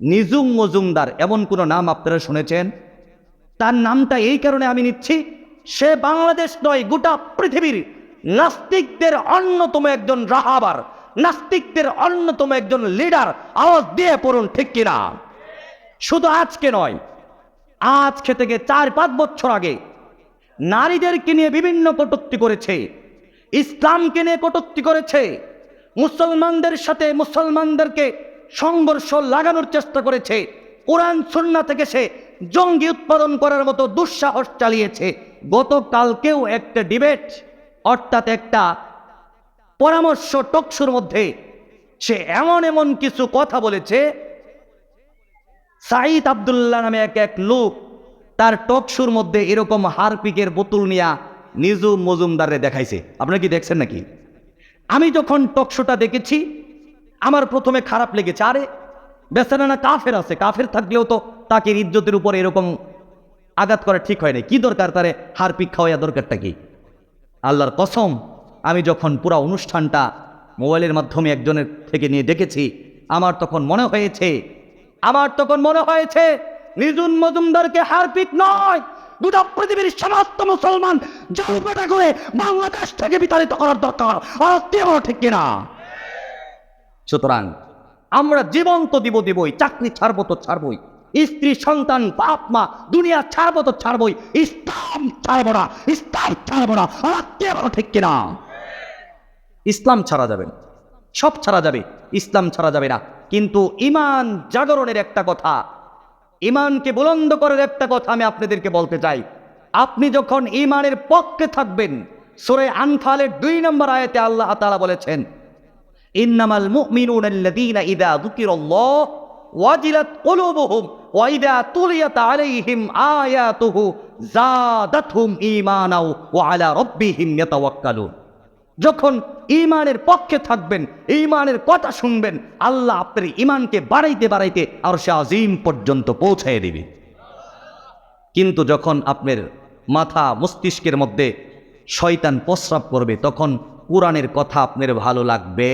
নিজুম মজুমদার এমন কোনো নাম আপনারা শুনেছেন? তার নামটা এই কারণে আমি নিচ্ছি, সে বাংলাদেশ নয় গোটা পৃথিবীর নাস্তিকদের অন্যতম একজন রাহাবার, নাস্তিকদের অন্যতম একজন লিডার। আওয়াজ দিয়ে পড়ুন ঠিক কিনা। শুধু আজকে নয়, আজকে থেকে 4-5 বছর আগে নারীদেরকে নিয়ে বিভিন্ন কটূক্তি করেছে, ইসলামকে নিয়ে কটূক্তি করেছে, মুসলমানদের সাথে মুসলমানদেরকে সংঘর্ষ লাগানোর চেষ্টা করেছে, কোরআন সুন্নাহ থেকে সে জঙ্গি উৎপাদন করার মতো দুঃসাহস চালিয়েছে। গতকালকেও একটা ডিবেট অর্থাৎ একটা পরামর্শ টকশোর মধ্যে সে এমন এমন কিছু কথা বলেছে, সাঈদ আব্দুল্লাহ নামে এক লোক তার টকশোর মধ্যে এরকম হারপিকের বোতল নিয়া নিজুম মজুমদারে দেখাইছে। আপনারা কি দেখছেন নাকি? আমি যখন টকশোটা দেখেছি আমার প্রথমে খারাপ লেগেছে, আরে বেচারা না কাফের আছে, কাফের থাকলেও তো তাকে ইজ্জতের উপর এরকম আঘাত করা ঠিক হয় না, কি দরকার তারে হারপিক খাওয়াইয়া, দরকারটা কি? আল্লাহর কসম, আমি যখন পুরো অনুষ্ঠানটা মোবাইলের মাধ্যমে একজনের থেকে নিয়ে দেখেছি, আমার তখন মনে হয়েছে নিজুম মজুমদারকে হারপিক নয়, গোটা পৃথিবীর সমস্ত মুসলমান জলপাটা করে বাংলাদেশ থেকে বিতাড়িত করার দরকার। ঠিক কিনা? সুতরাং আমরা জীবন তো দিবই, চাকরি ছাড়বো তো ছাড়বই, স্ত্রী সন্তান বাপ মা দুনিয়া ছাড়বো তো ছাড়বই, ইসলাম ছাড়বো না, ইসলাম ছাড়বো না। ঠিক কিনা? ইসলাম ছাড়া যাবে না, সব ছাড়া যাবে, ইসলাম ছাড়া যাবে না। কিন্তু ইমান জাগরণের একটা কথা, ইমানকে বুলন্দ করার একটা কথা আমি আপনাদেরকে বলতে চাই। আপনি যখন ইমানের পক্ষে থাকবেন, সূরা আনফালের 2 নম্বর আয়াতে আল্লাহ তাআলা বলেছেন, ইন্নামাল মুমিনুনা আল্লাযীনা ইযা যুকিরাল্লাহু ওয়াজিলাত কুলুবুহুম ওয়া ইযা তুলিয়াত আলাইহিম আয়াতুহু যাদাতহুম ঈমানাও ওয়া আলা রাব্বিহিম ইয়াতাওয়াক্কালুন। যখন ঈমানের পক্ষে থাকবেন, ঈমানের কথা শুনবেন, আল্লাহ আপনার ঈমানকে বাড়াইতে বাড়াইতে আরশে আজিম পর্যন্ত পৌঁছায় দিবে। কিন্তু যখন আপনার মাথা মস্তিষ্কের মধ্যে শয়তান প্রস্রাব করবে, তখন কোরআনের কথা আপনার ভালো লাগবে